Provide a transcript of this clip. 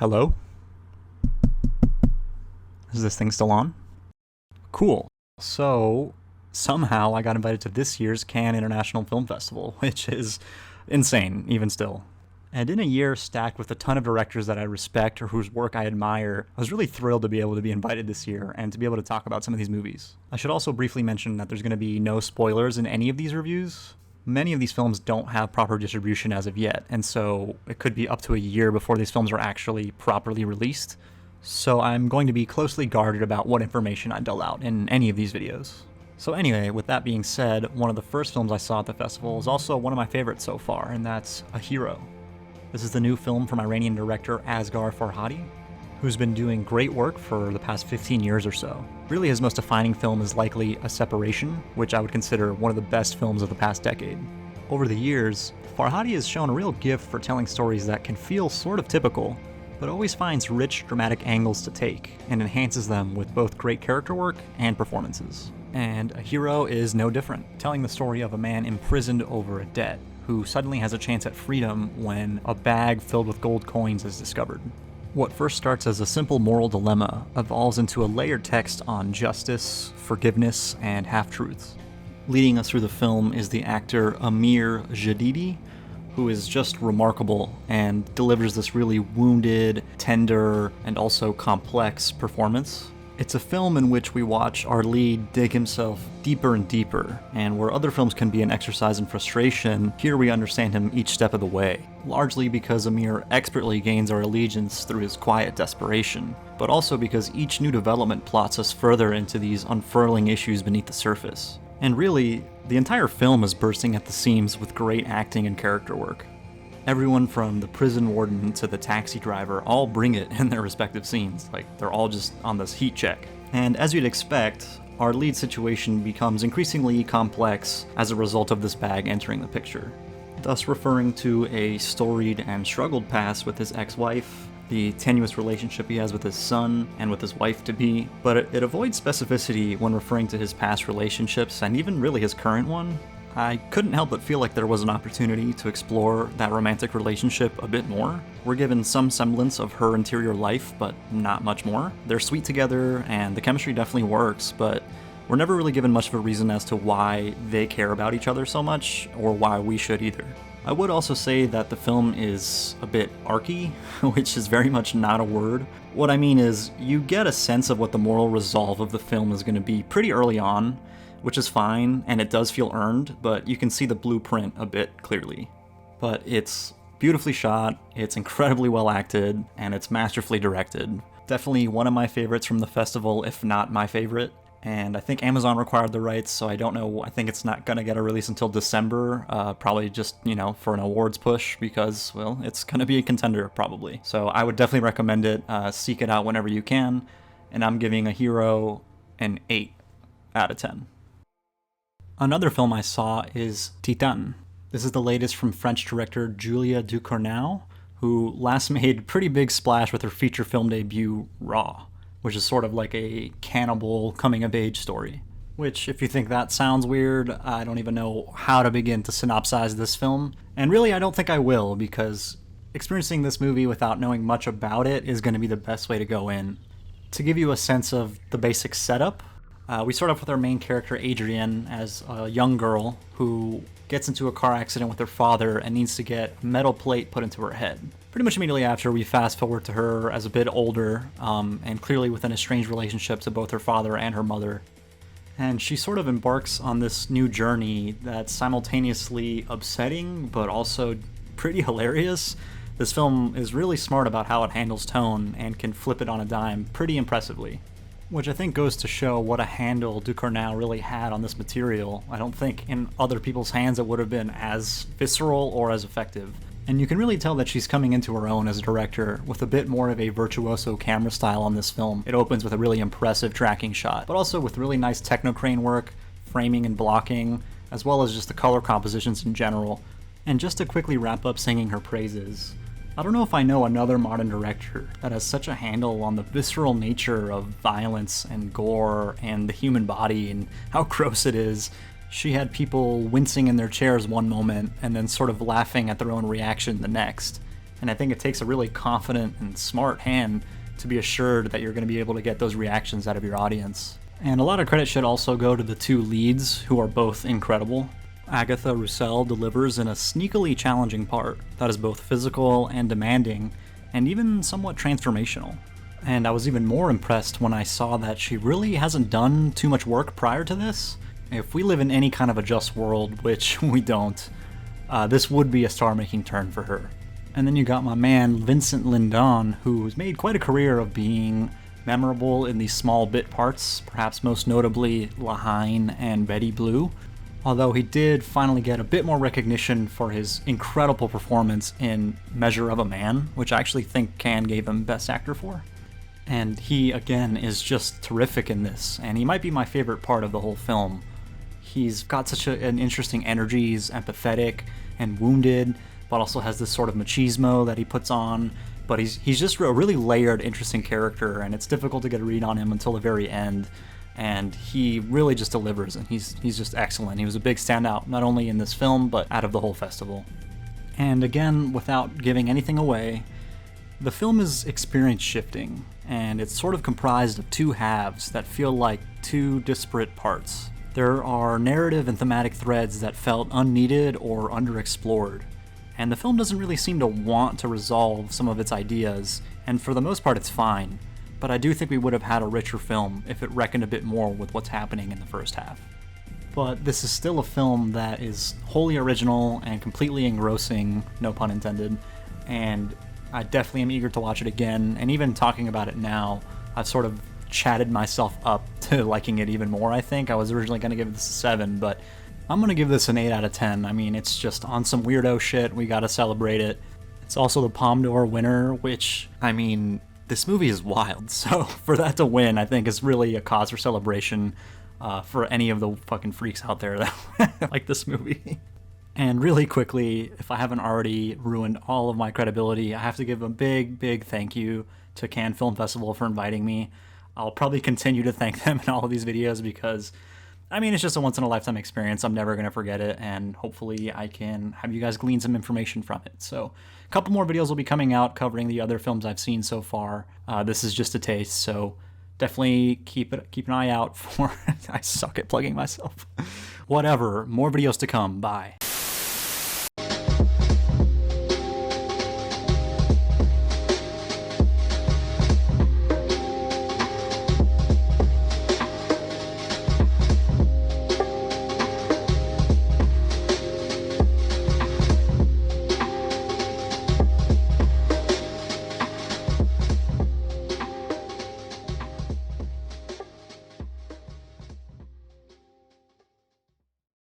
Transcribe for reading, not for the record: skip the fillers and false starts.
Hello? Is this thing still on? Cool. So, somehow I got invited to this year's Cannes International Film Festival, which is insane, even still. And in a year stacked with a ton of directors that I respect or whose work I admire, I was really thrilled to be able to be invited this year and to be able to talk about some of these movies. I should also briefly mention that there's going to be no spoilers in any of these reviews. Many of these films don't have proper distribution as of yet, and so it could be up to a year before these films are actually properly released. So I'm going to be closely guarded about what information I dole out in any of these videos. So anyway, with that being said, one of the first films I saw at the festival is also one of my favorites so far, and that's A Hero. This is the new film from Iranian director Asgar Farhadi, who's been doing great work for the past 15 years or so. Really, his most defining film is likely A Separation, which I would consider one of the best films of the past decade. Over the years, Farhadi has shown a real gift for telling stories that can feel sort of typical, but always finds rich, dramatic angles to take, and enhances them with both great character work and performances. And A Hero is no different, telling the story of a man imprisoned over a debt, who suddenly has a chance at freedom when a bag filled with gold coins is discovered. What first starts as a simple moral dilemma evolves into a layered text on justice, forgiveness, and half-truths. Leading us through the film is the actor Amir Jadidi, who is just remarkable and delivers this really wounded, tender, and also complex performance. It's a film in which we watch our lead dig himself deeper and deeper, and where other films can be an exercise in frustration, here we understand him each step of the way, largely because Amir expertly gains our allegiance through his quiet desperation, but also because each new development plots us further into these unfurling issues beneath the surface. And really, the entire film is bursting at the seams with great acting and character work. Everyone from the prison warden to the taxi driver all bring it in their respective scenes, like they're all just on this heat check. And as you'd expect, our lead situation becomes increasingly complex as a result of this bag entering the picture, thus referring to a storied and struggled past with his ex-wife, the tenuous relationship he has with his son and with his wife-to-be, but it avoids specificity when referring to his past relationships and even really his current one. I couldn't help but feel like there was an opportunity to explore that romantic relationship a bit more. We're given some semblance of her interior life, but not much more. They're sweet together, and the chemistry definitely works, but we're never really given much of a reason as to why they care about each other so much, or why we should either. I would also say that the film is a bit archy, which is very much not a word. What I mean is, you get a sense of what the moral resolve of the film is going to be pretty early on, which is fine, and it does feel earned, but you can see the blueprint a bit clearly. But it's beautifully shot, it's incredibly well acted, and it's masterfully directed. Definitely one of my favorites from the festival, if not my favorite. And I think Amazon required the rights, so I don't know, I think it's not gonna get a release until December, probably just, for an awards push, because, well, it's gonna be a contender, probably. So I would definitely recommend it, seek it out whenever you can, and I'm giving A Hero an 8 out of 10. Another film I saw is Titane. This is the latest from French director Julia Ducournau, who last made a pretty big splash with her feature film debut, Raw, which is sort of like a cannibal coming-of-age story. Which, if you think that sounds weird, I don't even know how to begin to synopsize this film. And really, I don't think I will, because experiencing this movie without knowing much about it is going to be the best way to go in. To give you a sense of the basic setup, we start off with our main character, Adrienne, as a young girl who gets into a car accident with her father and needs to get a metal plate put into her head. Pretty much immediately after, we fast forward to her as a bit older, and clearly with an estranged relationship to both her father and her mother. And she sort of embarks on this new journey that's simultaneously upsetting, but also pretty hilarious. This film is really smart about how it handles tone and can flip it on a dime pretty impressively. Which I think goes to show what a handle Ducournau really had on this material. I don't think in other people's hands it would have been as visceral or as effective. And you can really tell that she's coming into her own as a director with a bit more of a virtuoso camera style on this film. It opens with a really impressive tracking shot, but also with really nice technocrane work, framing and blocking, as well as just the color compositions in general. And just to quickly wrap up singing her praises, I don't know if I know another modern director that has such a handle on the visceral nature of violence and gore and the human body and how gross it is. She had people wincing in their chairs one moment and then sort of laughing at their own reaction the next. And I think it takes a really confident and smart hand to be assured that you're going to be able to get those reactions out of your audience. And a lot of credit should also go to the two leads, who are both incredible. Agatha Roussel delivers in a sneakily challenging part that is both physical and demanding, and even somewhat transformational. And I was even more impressed when I saw that she really hasn't done too much work prior to this. If we live in any kind of a just world, which we don't, this would be a star-making turn for her. And then you got my man Vincent Lindon, who's made quite a career of being memorable in these small bit parts, perhaps most notably Lahaine and Betty Blue, although he did finally get a bit more recognition for his incredible performance in Measure of a Man, which I actually think Cannes gave him Best Actor for. And he, again, is just terrific in this, and he might be my favorite part of the whole film. He's got such an interesting energy, he's empathetic and wounded, but also has this sort of machismo that he puts on. But he's just a really layered, interesting character, and it's difficult to get a read on him until the very end. And he really just delivers, and he's just excellent. He was a big standout, not only in this film, but out of the whole festival. And again, without giving anything away, the film is experience shifting, and it's sort of comprised of two halves that feel like two disparate parts. There are narrative and thematic threads that felt unneeded or underexplored. And the film doesn't really seem to want to resolve some of its ideas, and for the most part it's fine, but I do think we would have had a richer film if it reckoned a bit more with what's happening in the first half. But this is still a film that is wholly original and completely engrossing, no pun intended, and I definitely am eager to watch it again, and even talking about it now, I've sort of chatted myself up to liking it even more, I think. I was originally going to give this a 7, but I'm going to give this an 8 out of 10. I mean, it's just on some weirdo shit. We got to celebrate it. It's also the Palme d'Or winner, which, I mean, this movie is wild. So for that to win, I think is really a cause for celebration for any of the fucking freaks out there that like this movie. And really quickly, if I haven't already ruined all of my credibility, I have to give a big thank you to Cannes Film Festival for inviting me. I'll probably continue to thank them in all of these videos because, I mean, it's just a once-in-a-lifetime experience. I'm never going to forget it, and hopefully I can have you guys glean some information from it. So a couple more videos will be coming out covering the other films I've seen so far. This is just a taste, so definitely keep an eye out for I suck at plugging myself. Whatever, more videos to come. Bye.